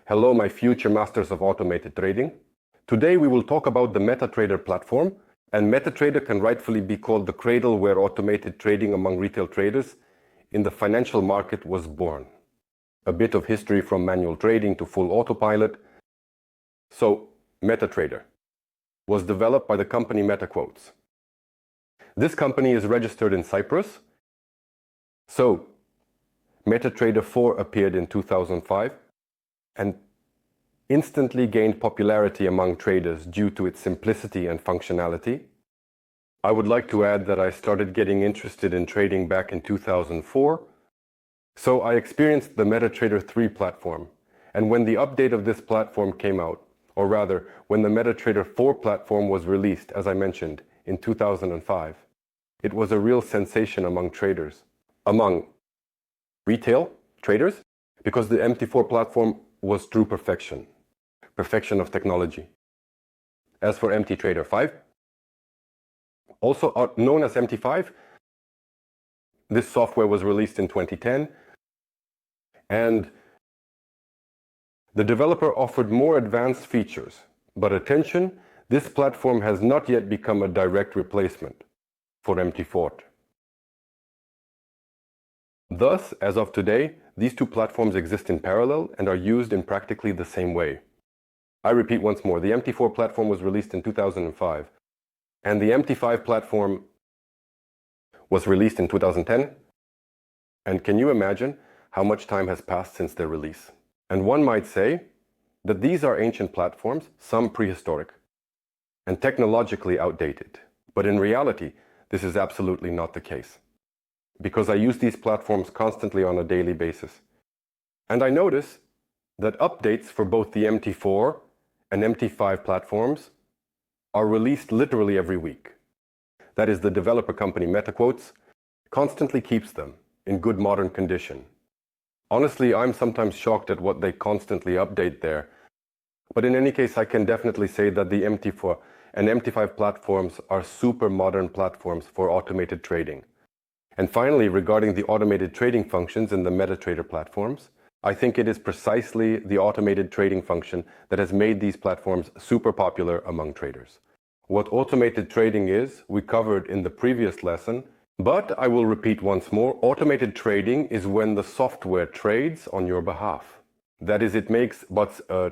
Hello, my future masters of automated trading. Today we will talk about the MetaTrader platform, and MetaTrader can rightfully be called the cradle where automated trading among retail traders in the financial market was born. A bit of history from manual trading to full autopilot. So, MetaTrader was developed by the company MetaQuotes. This company is registered in Cyprus. So, MetaTrader 4 appeared in 2005 and instantly gained popularity among traders due to its simplicity and functionality. I would like to add that I started getting interested in trading back in 2004, so I experienced the MetaTrader 3 platform, and when the update of this platform came out, or rather, when the MetaTrader 4 platform was released, as I mentioned, in 2005, it was a real sensation among traders, among retail traders, because the MT4 platform was true perfection of technology. As for MTTrader 5, also known as MT5, this software was released in 2010, and the developer offered more advanced features. But attention, this platform has not yet become a direct replacement for MT4. Thus, as of today, these two platforms exist in parallel and are used in practically the same way. I repeat once more, the MT4 platform was released in 2005, and the MT5 platform was released in 2010. And can you imagine how much time has passed since their release? And one might say that these are ancient platforms, some prehistoric, and technologically outdated. But in reality, this is absolutely not the case, because I use these platforms constantly on a daily basis. And I notice that updates for both the MT4 and MT5 platforms are released literally every week. That is, the developer company MetaQuotes constantly keeps them in good modern condition. Honestly, I'm sometimes shocked at what they constantly update there. But in any case, I can definitely say that the MT4 and MT5 platforms are super modern platforms for automated trading. And finally, regarding the automated trading functions in the MetaTrader platforms, I think it is precisely the automated trading function that has made these platforms super popular among traders. What automated trading is, we covered in the previous lesson, but I will repeat once more, automated trading is when the software trades on your behalf. That is, it makes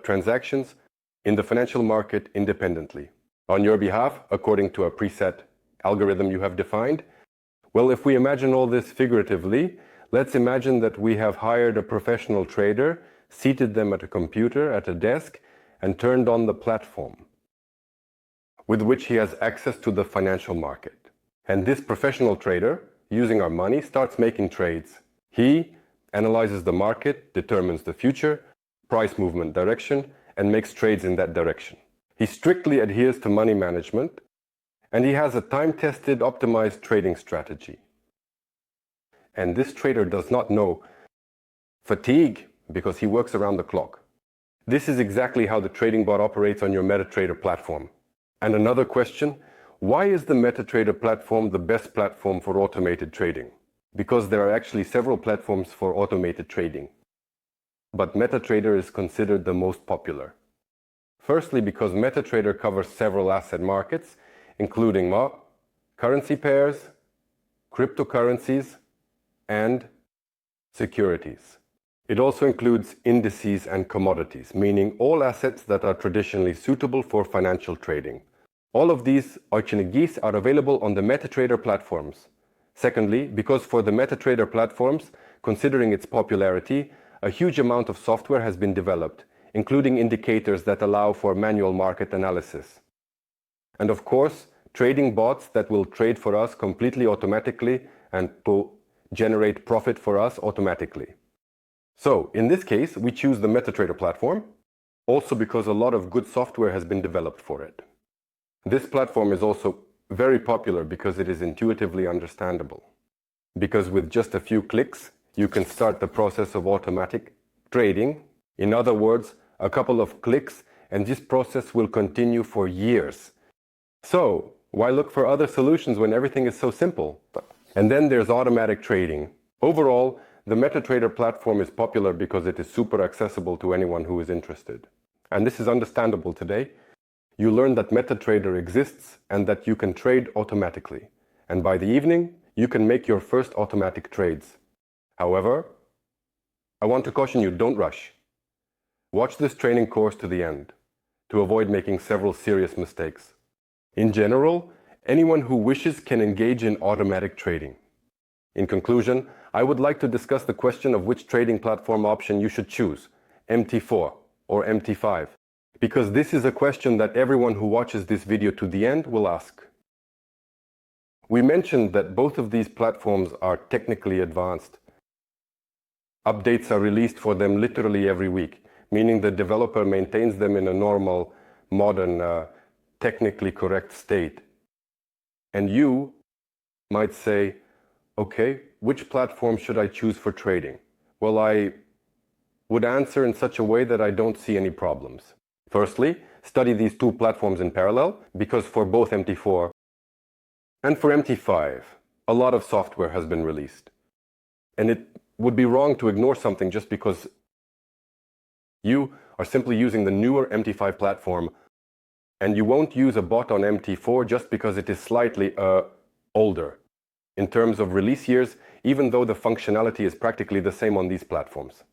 transactions in the financial market independently, on your behalf, according to a preset algorithm you have defined. Well, if we imagine all this figuratively, let's imagine that we have hired a professional trader, seated them at a computer, at a desk, and turned on the platform with which he has access to the financial market. And this professional trader, using our money, starts making trades. He analyzes the market, determines the future, price movement direction, and makes trades in that direction. He strictly adheres to money management, and he has a time-tested, optimized trading strategy. And this trader does not know fatigue because he works around the clock. This is exactly how the trading bot operates on your MetaTrader platform. And another question, why is the MetaTrader platform the best platform for automated trading? Because there are actually several platforms for automated trading, but MetaTrader is considered the most popular. Firstly, because MetaTrader covers several asset markets, including currency pairs, cryptocurrencies, and securities. It also includes indices and commodities, meaning all assets that are traditionally suitable for financial trading. All of these opportunities are available on the MetaTrader platforms. Secondly, because for the MetaTrader platforms, considering its popularity, a huge amount of software has been developed, including indicators that allow for manual market analysis. And of course, trading bots that will trade for us completely automatically and to generate profit for us automatically. So, in this case, we choose the MetaTrader platform, also because a lot of good software has been developed for it. This platform is also very popular because it is intuitively understandable. Because with just a few clicks, you can start the process of automatic trading. In other words, a couple of clicks, and this process will continue for years. So, why look for other solutions when everything is so simple? And then there's automatic trading. Overall, the MetaTrader platform is popular because it is super accessible to anyone who is interested. And this is understandable today. You learn that MetaTrader exists and that you can trade automatically. And by the evening, you can make your first automatic trades. However, I want to caution you, don't rush. Watch this training course to the end to avoid making several serious mistakes. In general, anyone who wishes can engage in automatic trading. In conclusion, I would like to discuss the question of which trading platform option you should choose, MT4 or MT5, because this is a question that everyone who watches this video to the end will ask. We mentioned that both of these platforms are technically advanced. Updates are released for them literally every week, meaning the developer maintains them in a normal, modern, technically correct state. And you might say, okay, which platform should I choose for trading? Well, I would answer in such a way that I don't see any problems. Firstly, study these two platforms in parallel, because for both MT4 and for MT5, a lot of software has been released. And it would be wrong to ignore something just because you are simply using the newer MT5 platform, and you won't use a bot on MT4 just because it is slightly older in terms of release years, even though the functionality is practically the same on these platforms.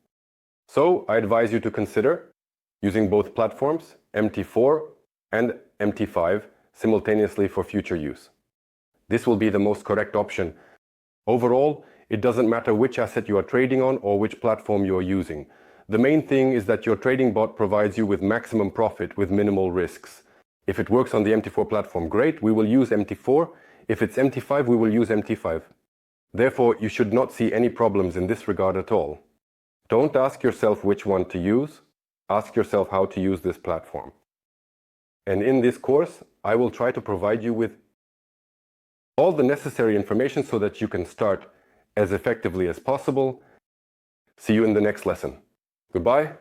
So I advise you to consider using both platforms, MT4 and MT5, simultaneously for future use. This will be the most correct option. Overall, it doesn't matter which asset you are trading on or which platform you are using. The main thing is that your trading bot provides you with maximum profit with minimal risks. If it works on the MT4 platform, great, we will use MT4. If it's MT5, we will use MT5. Therefore, you should not see any problems in this regard at all. Don't ask yourself which one to use. Ask yourself how to use this platform. And in this course, I will try to provide you with all the necessary information so that you can start as effectively as possible. See you in the next lesson. Goodbye.